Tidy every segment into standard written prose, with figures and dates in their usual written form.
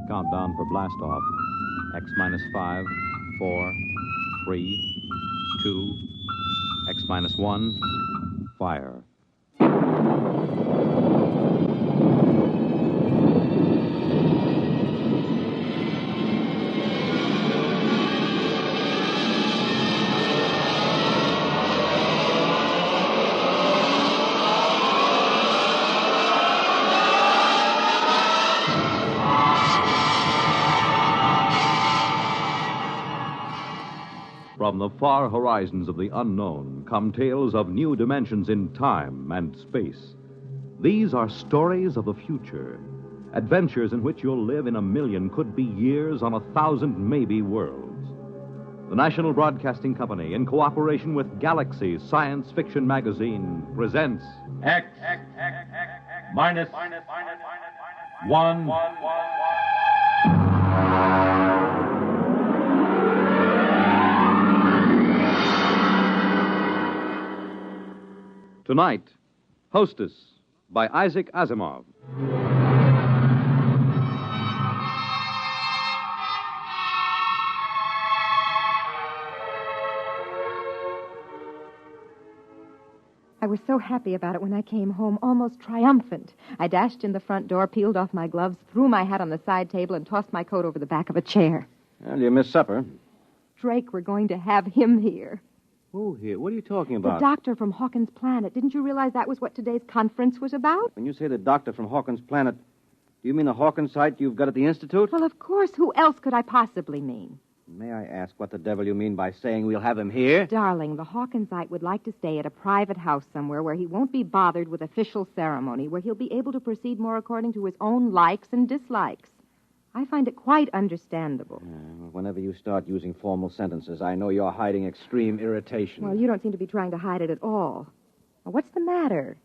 Countdown for blast off. X minus 5, 4, 3, 2, X minus 1, fire. From the far horizons of the unknown come tales of new dimensions in time and space. These are stories of the future, adventures in which you'll live in a million, could be years, on 1,000 maybe worlds. The National Broadcasting Company, in cooperation with Galaxy Science Fiction Magazine, presents X minus one. Tonight, Hostess by Isaac Asimov. I was so happy about it when I came home, almost triumphant. I dashed in the front door, peeled off my gloves, threw my hat on the side table, and tossed my coat over the back of a chair. Well, you missed supper. Drake, we're going to have him here. Who here? What are you talking about? The doctor from Hawkins' Planet. Didn't you realize that was what today's conference was about? When you say the doctor from Hawkins' Planet, do you mean the Hawkins site you've got at the Institute? Well, of course. Who else could I possibly mean? May I ask what the devil you mean by saying we'll have him here? Darling, the Hawkinsite would like to stay at a private house somewhere where he won't be bothered with official ceremony, where he'll be able to proceed more according to his own likes and dislikes. I find it quite understandable. Whenever you start using formal sentences, I know you're hiding extreme irritation. Well, you don't seem to be trying to hide it at all. Now, what's the matter?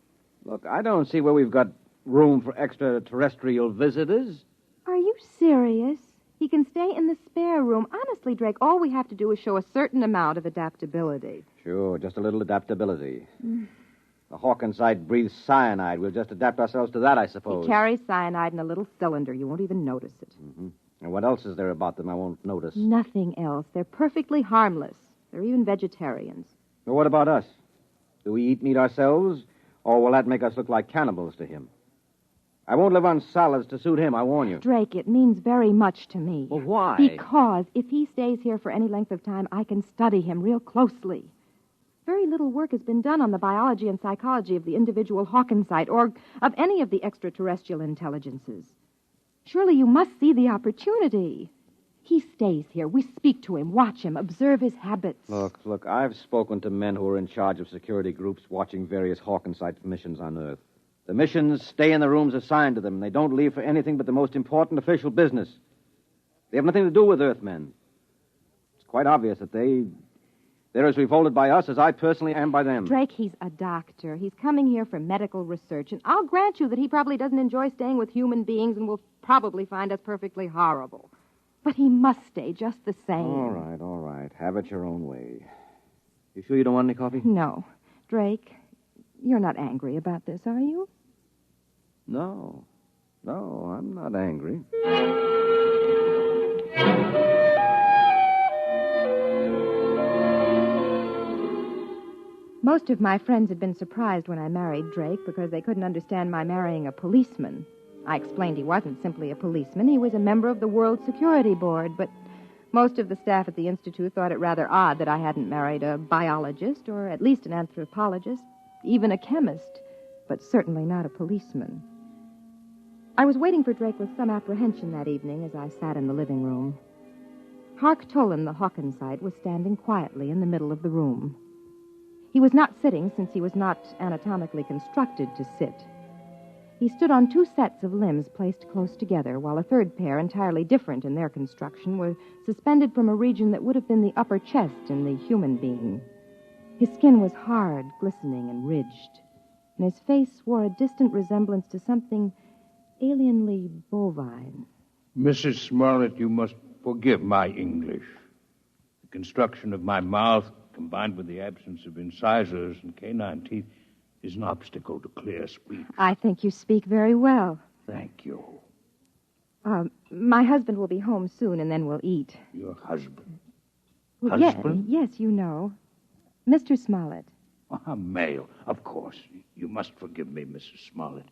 Look, I don't see where we've got room for extraterrestrial visitors. Are you serious? He can stay in the spare room. Honestly, Drake, all we have to do is show a certain amount of adaptability. Sure, just a little adaptability. The Hawkins site breathes cyanide. We'll just adapt ourselves to that, I suppose. He carries cyanide in a little cylinder. You won't even notice it. Mm-hmm. And what else is there about them I won't notice? Nothing else. They're perfectly harmless. They're even vegetarians. Well, what about us? Do we eat meat ourselves, or will that make us look like cannibals to him? I won't live on salads to suit him, I warn you. Drake, it means very much to me. Well, why? Because if he stays here for any length of time, I can study him real closely. Very little work has been done on the biology and psychology of the individual Hawkinsite or of any of the extraterrestrial intelligences. Surely you must see the opportunity. He stays here. We speak to him, watch him, observe his habits. Look, I've spoken to men who are in charge of security groups watching various Hawkinsite missions on Earth. The missions stay in the rooms assigned to them, and they don't leave for anything but the most important official business. They have nothing to do with Earthmen. It's quite obvious that they're as revolted by us as I personally am by them. Drake, he's a doctor. He's coming here for medical research, and I'll grant you that he probably doesn't enjoy staying with human beings and will probably find us perfectly horrible. But he must stay just the same. All right. Have it your own way. You sure you don't want any coffee? No. Drake, you're not angry about this, are you? No, I'm not angry. Most of my friends had been surprised when I married Drake because they couldn't understand my marrying a policeman. I explained he wasn't simply a policeman. He was a member of the World Security Board, but most of the staff at the Institute thought it rather odd that I hadn't married a biologist or at least an anthropologist, even a chemist, but certainly not a policeman. I was waiting for Drake with some apprehension that evening as I sat in the living room. Hark Tolan, the Hawkinsite, was standing quietly in the middle of the room. He was not sitting since he was not anatomically constructed to sit. He stood on two sets of limbs placed close together, while a third pair, entirely different in their construction, were suspended from a region that would have been the upper chest in the human being. His skin was hard, glistening, and ridged, and his face wore a distant resemblance to something alienly bovine. Mrs. Smollett, you must forgive my English. The construction of my mouth, combined with the absence of incisors and canine teeth, is an obstacle to clear speech. I think you speak very well. Thank you. My husband will be home soon, and then we'll eat. Your husband? Well, Husband? Yes, you know. Mr. Smollett. Ah, male. Of course. You must forgive me, Mrs. Smollett.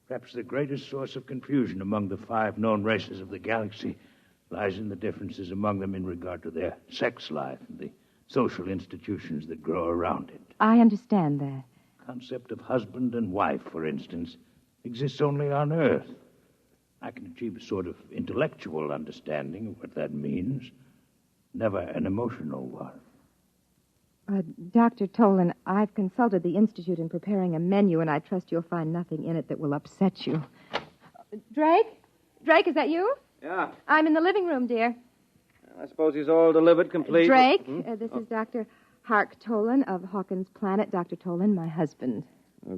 Perhaps the greatest source of confusion among the 5 known races of the galaxy lies in the differences among them in regard to their sex life and the social institutions that grow around it. I understand that. The concept of husband and wife, for instance, exists only on Earth. I can achieve a sort of intellectual understanding of what that means, never an emotional one. Dr. Tolan, I've consulted the Institute in preparing a menu, and I trust you'll find nothing in it that will upset you. Drake? Drake, is that you? Yeah. I'm in the living room, dear. I suppose he's all delivered, complete. Drake, this is Dr. Hark Tolan of Hawkins Planet. Dr. Tolan, my husband.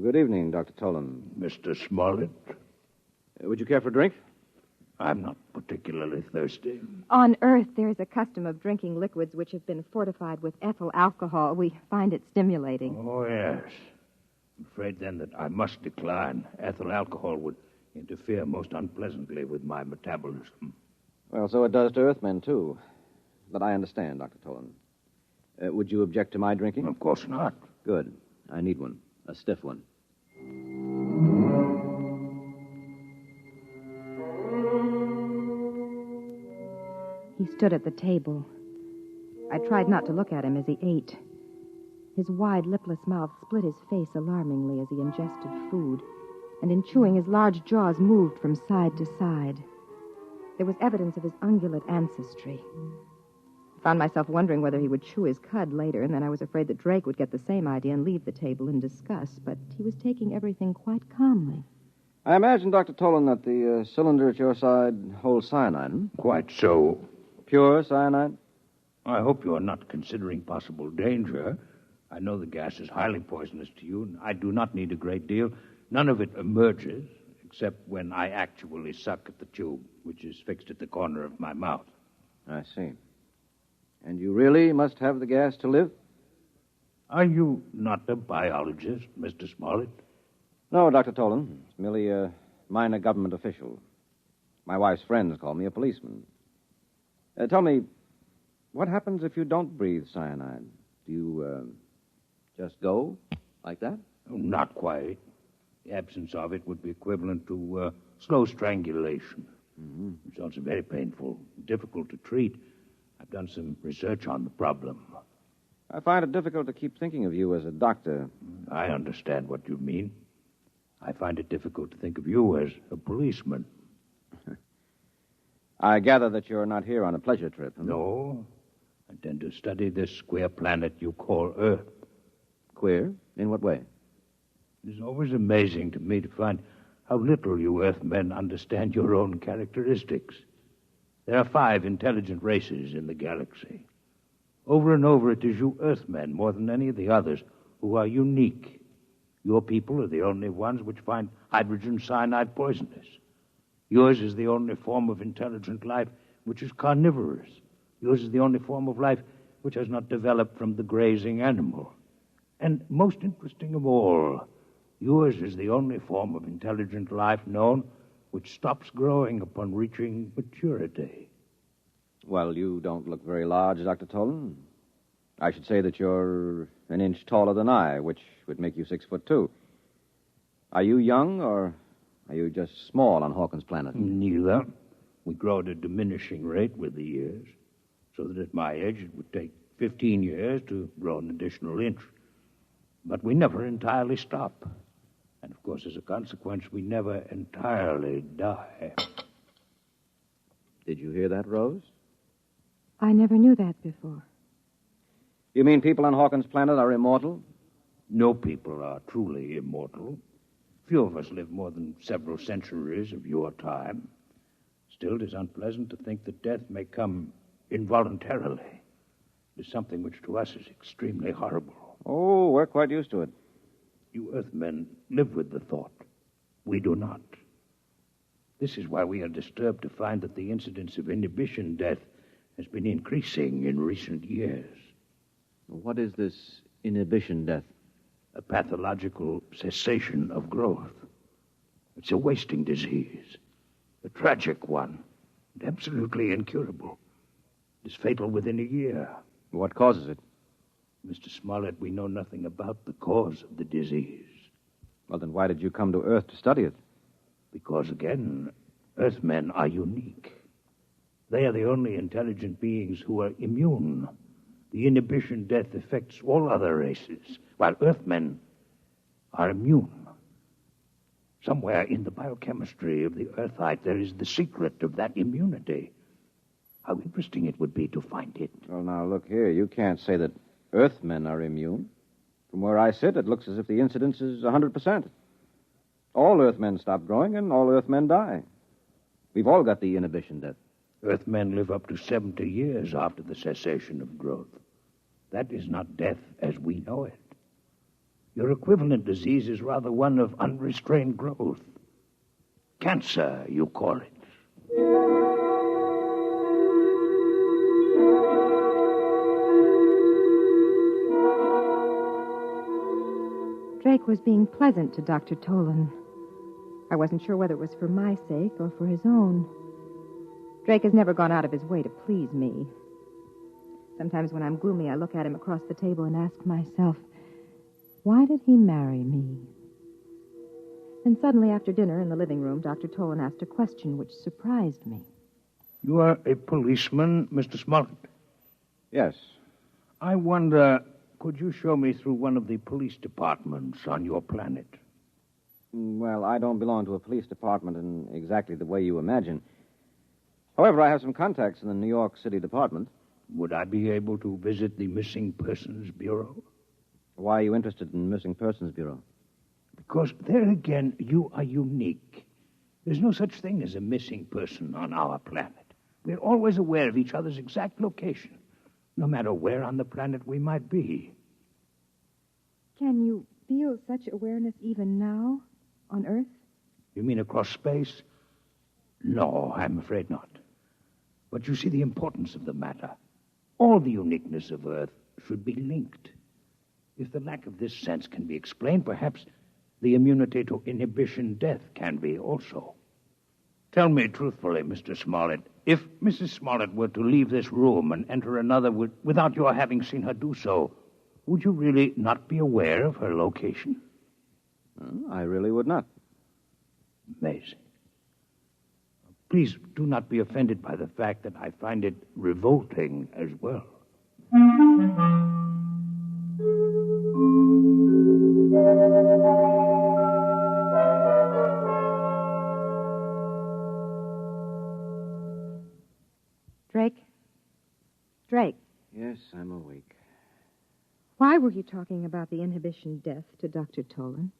Good evening, Dr. Tolan. Mr. Smollett, Would you care for a drink? I'm not particularly thirsty. On Earth, there is a custom of drinking liquids which have been fortified with ethyl alcohol. We find it stimulating. Oh, yes. I'm afraid, then, that I must decline. Ethyl alcohol would interfere most unpleasantly with my metabolism. Well, so it does to Earthmen, too. But I understand, Dr. Tolan. Would you object to my drinking? Of course not. Good. I need one. A stiff one. He stood at the table. I tried not to look at him as he ate. His wide, lipless mouth split his face alarmingly as he ingested food, and in chewing, his large jaws moved from side to side. There was evidence of his ungulate ancestry. I found myself wondering whether he would chew his cud later, and then I was afraid that Drake would get the same idea and leave the table in disgust, but he was taking everything quite calmly. I imagine, Dr. Tolan, that the cylinder at your side holds cyanide, hmm? Quite so. Pure cyanide? I hope you are not considering possible danger. I know the gas is highly poisonous to you, and I do not need a great deal. None of it emerges, except when I actually suck at the tube, which is fixed at the corner of my mouth. I see. And you really must have the gas to live? Are you not a biologist, Mr. Smollett? No, Dr. Tolan. It's merely a minor government official. My wife's friends call me a policeman. Tell me, what happens if you don't breathe cyanide? Do you, just go like that? Oh, not quite. The absence of it would be equivalent to slow strangulation. Mm-hmm. Results are very painful, difficult to treat. I've done some research on the problem. I find it difficult to keep thinking of you as a doctor. I understand what you mean. I find it difficult to think of you as a policeman. I gather that you're not here on a pleasure trip. Hmm? No. I intend to study this queer planet you call Earth. Queer? In what way? It is always amazing to me to find how little you Earthmen understand your own characteristics. There are 5 intelligent races in the galaxy. Over and over, it is you Earthmen, more than any of the others, who are unique. Your people are the only ones which find hydrogen cyanide poisonous. Yours is the only form of intelligent life which is carnivorous. Yours is the only form of life which has not developed from the grazing animal. And most interesting of all, yours is the only form of intelligent life known which stops growing upon reaching maturity. Well, you don't look very large, Dr. Tolan. I should say that you're an inch taller than I, which would make you 6'2". Are you young, or are you just small on Hawkins Planet? Neither. We grow at a diminishing rate with the years, so that at my age it would take 15 years to grow an additional inch. But we never entirely stop. And, of course, as a consequence, we never entirely die. Did you hear that, Rose? I never knew that before. You mean people on Hawkins Planet are immortal? No people are truly immortal. Few of us live more than several centuries of your time. Still, it is unpleasant to think that death may come involuntarily. It is something which to us is extremely horrible. Oh, we're quite used to it. You Earthmen live with the thought. We do not. This is why we are disturbed to find that the incidence of inhibition death has been increasing in recent years. What is this inhibition death? A pathological cessation of growth. It's a wasting disease. A tragic one, and absolutely incurable. It is fatal within a year. What causes it? Mr. Smollett, we know nothing about the cause of the disease. Well, then why did you come to Earth to study it? Because, again, Earthmen are unique. They are the only intelligent beings who are immune. The inhibition death affects all other races, while Earthmen are immune. Somewhere in the biochemistry of the Earthite, there is the secret of that immunity. How interesting it would be to find it. Well, now, look here. You can't say that Earthmen are immune. From where I sit, it looks as if the incidence is 100%. All Earthmen stop growing, and all Earthmen die. We've all got the inhibition death. Earthmen live up to 70 years after the cessation of growth. That is not death as we know it. Your equivalent disease is rather one of unrestrained growth. Cancer, you call it. Drake was being pleasant to Dr. Tolan. I wasn't sure whether it was for my sake or for his own. Drake has never gone out of his way to please me. Sometimes when I'm gloomy, I look at him across the table and ask myself, why did he marry me? Then suddenly, after dinner in the living room, Dr. Tolan asked a question which surprised me. You are a policeman, Mr. Smollett? Yes. I wonder, could you show me through one of the police departments on your planet? Well, I don't belong to a police department in exactly the way you imagine. However, I have some contacts in the New York City Department. Would I be able to visit the Missing Persons Bureau? Why are you interested in the Missing Persons Bureau? Because there again, you are unique. There's no such thing as a missing person on our planet. We're always aware of each other's exact location, no matter where on the planet we might be. Can you feel such awareness even now, on Earth? You mean across space? No, I'm afraid not. But you see the importance of the matter. All the uniqueness of Earth should be linked. If the lack of this sense can be explained, perhaps the immunity to inhibition death can be also. Tell me truthfully, Mr. Smollett, if Mrs. Smollett were to leave this room and enter another without your having seen her do so, would you really not be aware of her location? I really would not. Amazing. Please do not be offended by the fact that I find it revolting as well. Drake? Drake, Yes, I'm awake. why were you talking about the inhibition death to Dr. Tolan?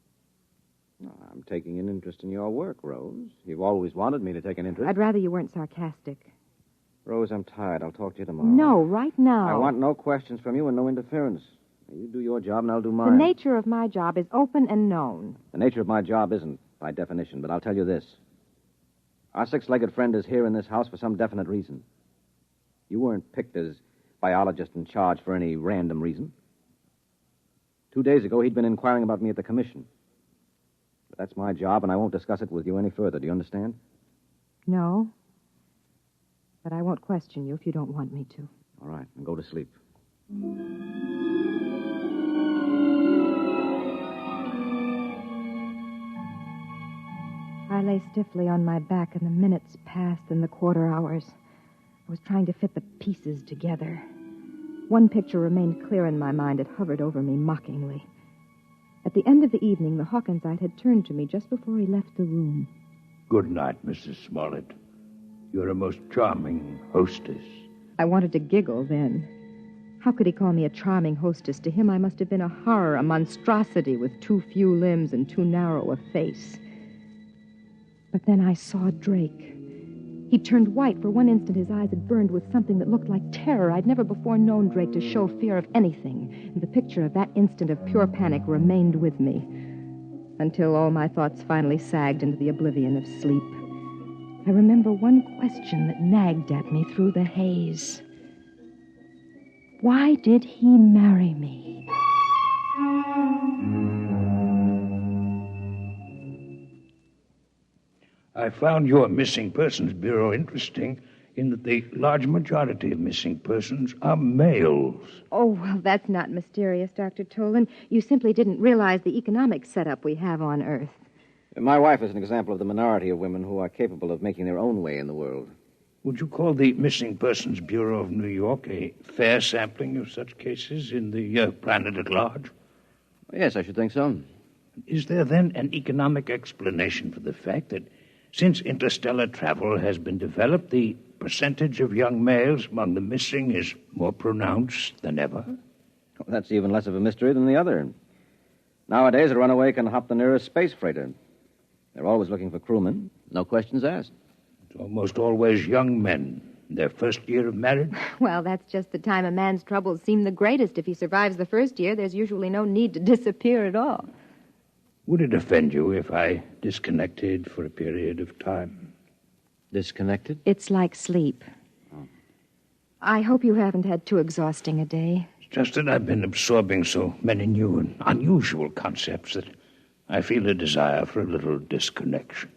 I'm taking an interest in your work, Rose. You've always wanted me to take an interest. I'd rather you weren't sarcastic. Rose, I'm tired. I'll talk to you tomorrow. No, right now. I want no questions from you and no interference. You do your job and I'll do The mine. nature of my job is open and known. The nature of my job isn't, by definition, but I'll tell you this. Our six-legged friend is here in this house for some definite reason. You weren't picked as biologist in charge for any random reason. 2 days ago, he'd been inquiring about me at the commission. But that's my job, and I won't discuss it with you any further. Do you understand? No. But I won't question you if you don't want me to. All right, then go to sleep. I lay stiffly on my back, and the minutes passed and the quarter hours. I was trying to fit the pieces together. One picture remained clear in my mind. It hovered over me mockingly. At the end of the evening, the Hawkinsite had turned to me just before he left the room. Good night, Mrs. Smollett. You're a most charming hostess. I wanted to giggle then. How could he call me a charming hostess? To him, I must have been a horror, a monstrosity with too few limbs and too narrow a face. But then I saw Drake. He turned white. For one instant, his eyes had burned with something that looked like terror. I'd never before known Drake to show fear of anything, and the picture of that instant of pure panic remained with me until all my thoughts finally sagged into the oblivion of sleep. I remember one question that nagged at me through the haze. Why did he marry me? I found your Missing Persons Bureau interesting in that the large majority of missing persons are males. Oh, well, that's not mysterious, Dr. Tolan. You simply didn't realize the economic setup we have on Earth. My wife is an example of the minority of women who are capable of making their own way in the world. Would you call the Missing Persons Bureau of New York a fair sampling of such cases in the planet at large? Yes, I should think so. Is there then an economic explanation for the fact that since interstellar travel has been developed, the percentage of young males among the missing is more pronounced than ever? Well, that's even less of a mystery than the other. Nowadays, a runaway can hop the nearest space freighter. They're always looking for crewmen. No questions asked. It's almost always young men in their first year of marriage. Well, that's just the time a man's troubles seem the greatest. If he survives the first year, there's usually no need to disappear at all. Would it offend you if I disconnected for a period of time? Disconnected? It's like sleep. Oh. I hope you haven't had too exhausting a day. It's just that I've been absorbing so many new and unusual concepts that I feel a desire for a little disconnection.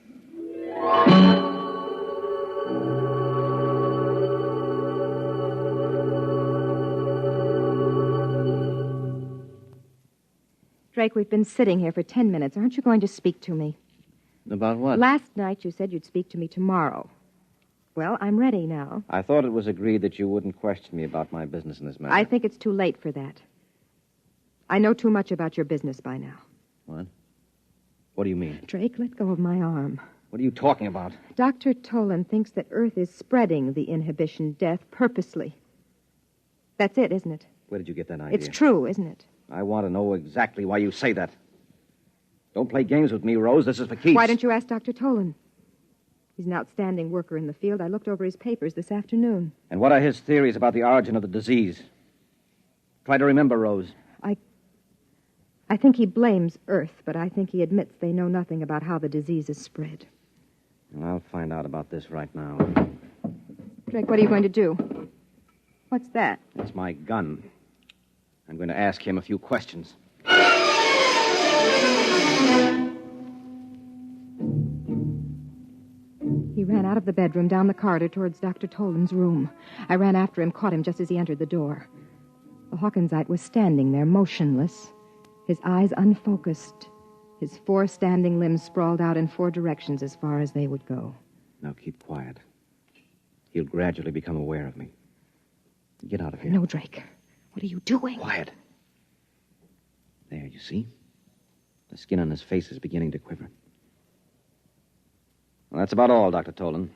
Drake, we've been sitting here for 10 minutes. Aren't you going to speak to me? About what? Last night you said you'd speak to me tomorrow. Well, I'm ready now. I thought it was agreed that you wouldn't question me about my business in this matter. I think it's too late for that. I know too much about your business by now. What? What do you mean? Drake, let go of my arm. What are you talking about? Dr. Tolan thinks that Earth is spreading the inhibition death purposely. That's it, isn't it? Where did you get that idea? It's true, isn't it? I want to know exactly why you say that. Don't play games with me, Rose. This is for keeps. Why don't you ask Dr. Tolan? He's an outstanding worker in the field. I looked over his papers this afternoon. And what are his theories about the origin of the disease? Try to remember, Rose. I think he blames Earth, but I think he admits they know nothing about how the disease is spread. Well, I'll find out about this right now. Drake, what are you going to do? What's that? It's my gun. I'm going to ask him a few questions. He ran out of the bedroom, down the corridor towards Dr. Tolan's room. I ran after him, caught him just as he entered the door. The Hawkinsite was standing there, motionless, his eyes unfocused, his 4 standing limbs sprawled out in 4 directions as far as they would go. Now keep quiet. He'll gradually become aware of me. Get out of here. No, Drake. What are you doing? Quiet. There, you see? The skin on his face is beginning to quiver. Well, that's about all, Dr. Tolan.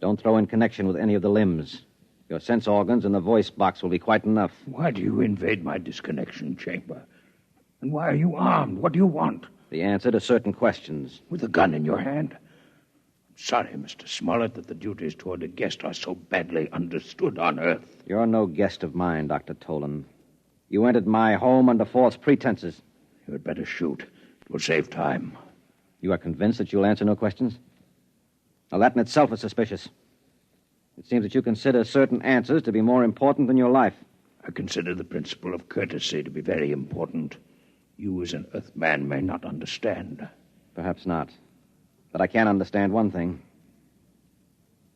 Don't throw in connection with any of the limbs. Your sense organs and the voice box will be quite enough. Why do you invade my disconnection chamber? And why are you armed? What do you want? The answer to certain questions. With a gun in your hand? I'm sorry, Mr. Smollett, that the duties toward a guest are so badly understood on Earth. You're no guest of mine, Dr. Tolan. You entered my home under false pretenses. You had better shoot. It will save time. You are convinced that you'll answer no questions? Now, that in itself is suspicious. It seems that you consider certain answers to be more important than your life. I consider the principle of courtesy to be very important. You, as an Earthman, may not understand. Perhaps not. But I can understand one thing.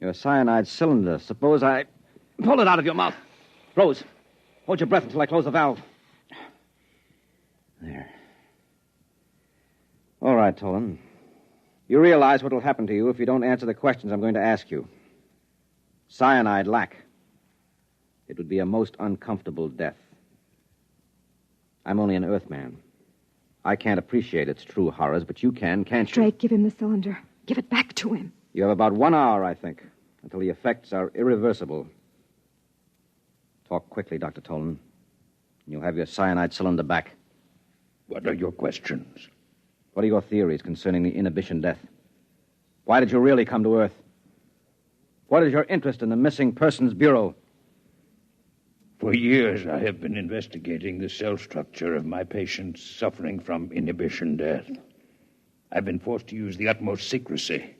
Your cyanide cylinder. Suppose I pull it out of your mouth. Rose, hold your breath until I close the valve. There. All right, Tolan. You realize what will happen to you if you don't answer the questions I'm going to ask you. Cyanide lack. It would be a most uncomfortable death. I'm only an Earthman. I can't appreciate its true horrors, but you can, can't you? Drake, give him the cylinder. Give it back to him. You have about 1 hour, I think, until the effects are irreversible. Talk quickly, Dr. Tolan. And you'll have your cyanide cylinder back. What are your questions? What are your theories concerning the inhibition death? Why did you really come to Earth? What is your interest in the Missing Persons Bureau? For years, I have been investigating the cell structure of my patients suffering from inhibition death. I've been forced to use the utmost secrecy,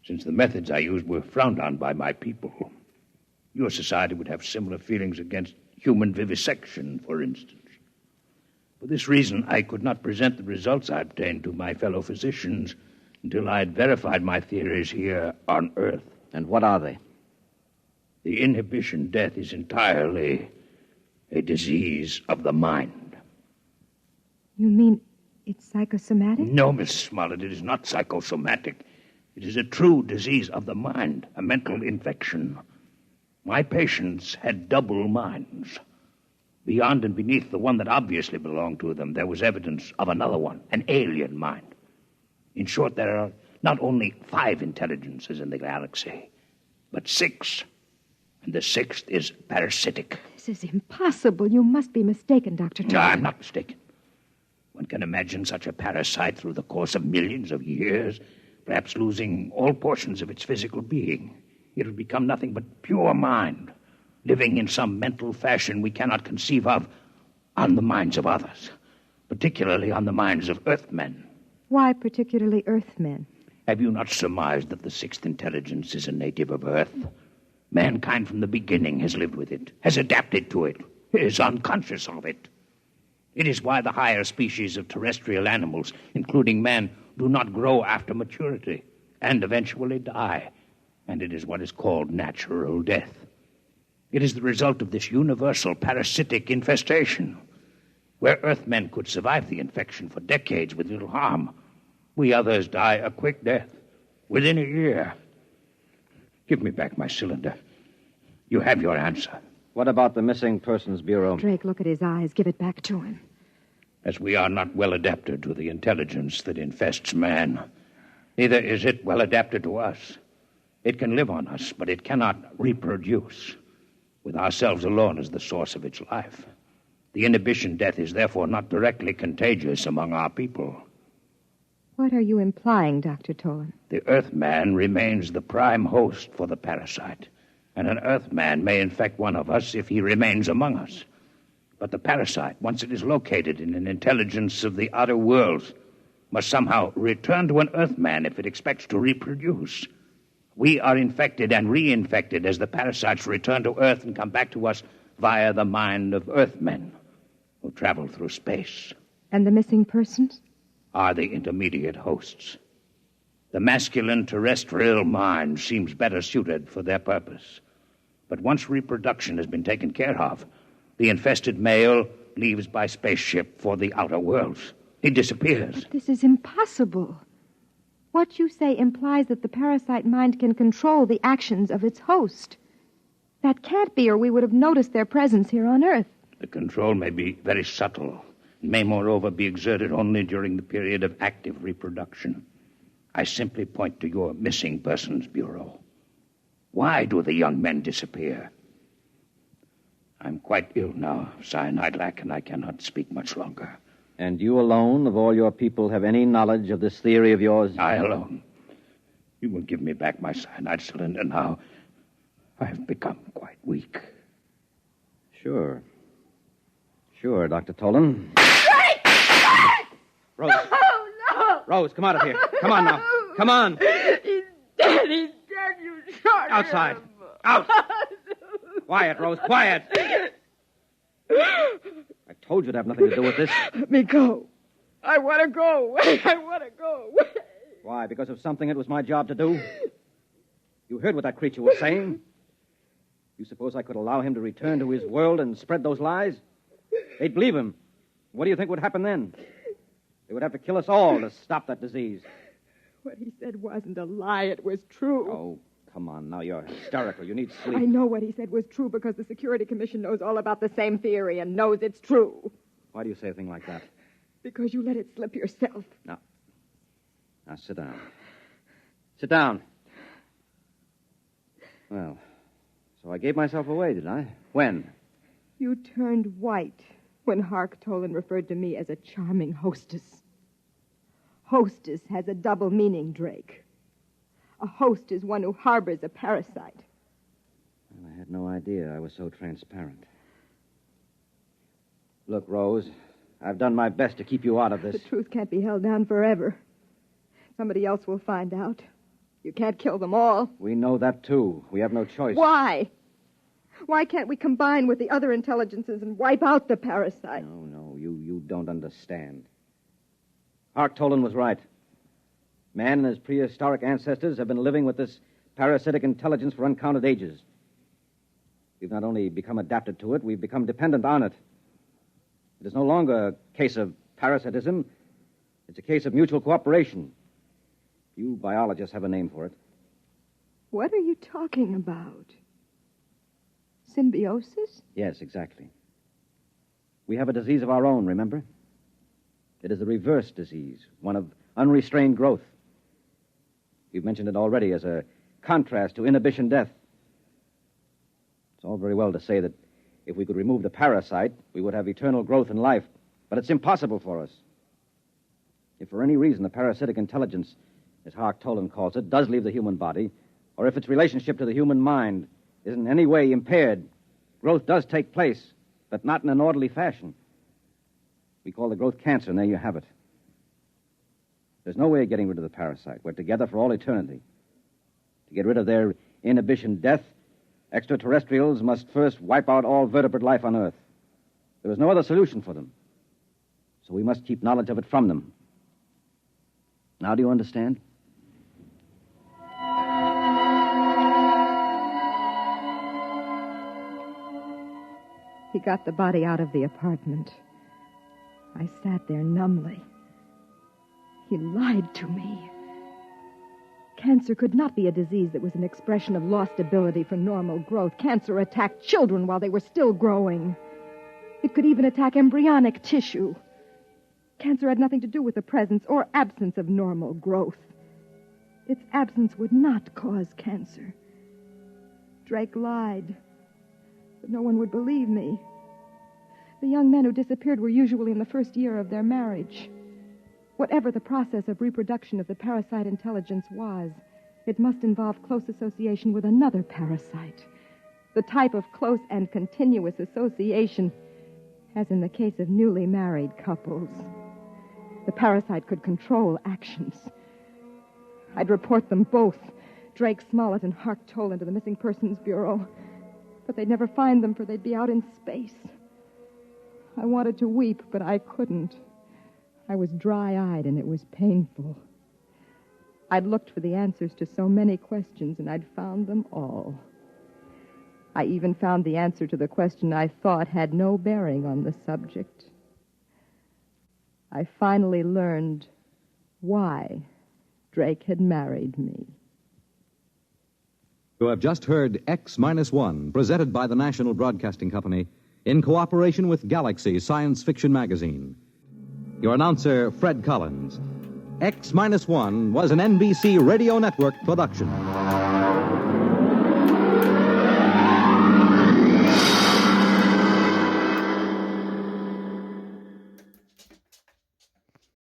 since the methods I used were frowned on by my people. Your society would have similar feelings against human vivisection, for instance. For this reason, I could not present the results I obtained to my fellow physicians until I had verified my theories here on Earth. And what are they? The inhibition death is entirely a disease of the mind. You mean it's psychosomatic? No, Miss Smollett, it is not psychosomatic. It is a true disease of the mind, a mental infection. My patients had double minds. Beyond and beneath the one that obviously belonged to them, there was evidence of another one, an alien mind. In short, there are not only 5 intelligences in the galaxy, but 6. And the 6th is parasitic. This is impossible. You must be mistaken, Dr. No, Tolan. I'm not mistaken. One can imagine such a parasite through the course of millions of years, perhaps losing all portions of its physical being. It'll become nothing but pure mind, living in some mental fashion we cannot conceive of on the minds of others, particularly on the minds of Earthmen. Why particularly Earthmen? Have you not surmised that the 6th intelligence is a native of Earth? Mankind from the beginning has lived with it, has adapted to it, is unconscious of it. It is why the higher species of terrestrial animals, including man, do not grow after maturity and eventually die. And it is what is called natural death. It is the result of this universal parasitic infestation. Where Earthmen could survive the infection for decades with little harm, we others die a quick death within a year. Give me back my cylinder. You have your answer. What about the Missing Persons Bureau? Drake, look at his eyes. Give it back to him. As we are not well adapted to the intelligence that infests man, neither is it well adapted to us. It can live on us, but it cannot reproduce, with ourselves alone as the source of its life. The inhibition death is therefore not directly contagious among our people. What are you implying, Dr. Tolan? The Earthman remains the prime host for the parasite, and an Earthman may infect one of us if he remains among us. But the parasite, once it is located in an intelligence of the outer worlds, must somehow return to an Earthman if it expects to reproduce. We are infected and reinfected as the parasites return to Earth and come back to us via the mind of Earthmen who travel through space. And the missing persons? Are the intermediate hosts. The masculine terrestrial mind seems better suited for their purpose. But once reproduction has been taken care of, the infested male leaves by spaceship for the outer worlds. He disappears. But this is impossible. What you say implies that the parasite mind can control the actions of its host. That can't be, or we would have noticed their presence here on Earth. The control may be very subtle. It may, moreover, be exerted only during the period of active reproduction. I simply point to your Missing Persons Bureau. Why do the young men disappear? I'm quite ill now of cyanide lack, and I cannot speak much longer. And you alone, of all your people, have any knowledge of this theory of yours? I alone. You will give me back my cyanide cylinder now. I've become quite weak. Sure. Sure, Dr. Tolan. Rose. No! Rose, come out of here. Come on now. Come on. He's dead. He's dead. You shot Outside. him. Out. Quiet, Rose, quiet. I told you to have nothing to do with this. Let me go. I want to go. I want to go. Why? Because of something it was my job to do? You heard what that creature was saying? You suppose I could allow him to return to his world and spread those lies? They'd believe him. What do you think would happen then? They would have to kill us all to stop that disease. What he said wasn't a lie. It was true. Oh, come on. Now you're hysterical. You need sleep. I know what he said was true because the Security Commission knows all about the same theory and knows it's true. Why do you say a thing like that? Because you let it slip yourself. Now, sit down. Sit down. Well, so I gave myself away, did I? When? You turned white when Hark Tolan referred to me as a charming hostess. Hostess has a double meaning, Drake. A host is one who harbors a parasite. Well, I had no idea I was so transparent. Look, Rose, I've done my best to keep you out of this. The truth can't be held down forever. Somebody else will find out. You can't kill them all. We know that, too. We have no choice. Why? Why can't we combine with the other intelligences and wipe out the parasite? No, you don't understand. Hark Tolan was right. Man and his prehistoric ancestors have been living with this parasitic intelligence for uncounted ages. We've not only become adapted to it, we've become dependent on it. It is no longer a case of parasitism. It's a case of mutual cooperation. You biologists have a name for it. What are you talking about? Symbiosis? Yes, exactly. We have a disease of our own, remember? It is the reverse disease, one of unrestrained growth. You've mentioned it already as a contrast to inhibition death. It's all very well to say that if we could remove the parasite, we would have eternal growth in life, but it's impossible for us. If for any reason the parasitic intelligence, as Hark Tolan calls it, does leave the human body, or if its relationship to the human mind is in any way impaired, growth does take place, but not in an orderly fashion. We call the growth cancer, and there you have it. There's no way of getting rid of the parasite. We're together for all eternity. To get rid of their inhibition death, extraterrestrials must first wipe out all vertebrate life on Earth. There is no other solution for them. So we must keep knowledge of it from them. Now do you understand? He got the body out of the apartment. I sat there numbly. He lied to me. Cancer could not be a disease that was an expression of lost ability for normal growth. Cancer attacked children while they were still growing. It could even attack embryonic tissue. Cancer had nothing to do with the presence or absence of normal growth. Its absence would not cause cancer. Drake lied, but no one would believe me. The young men who disappeared were usually in the first year of their marriage. Whatever the process of reproduction of the parasite intelligence was, it must involve close association with another parasite. The type of close and continuous association, as in the case of newly married couples. The parasite could control actions. I'd report them both, Drake Smollett and Hark Tolan, to the Missing Persons Bureau. But they'd never find them, for they'd be out in space. I wanted to weep, but I couldn't. I was dry-eyed, and it was painful. I'd looked for the answers to so many questions, and I'd found them all. I even found the answer to the question I thought had no bearing on the subject. I finally learned why Drake had married me. You have just heard X Minus One, presented by the National Broadcasting Company in cooperation with Galaxy Science Fiction Magazine. Your announcer, Fred Collins. X Minus One was an NBC Radio Network production.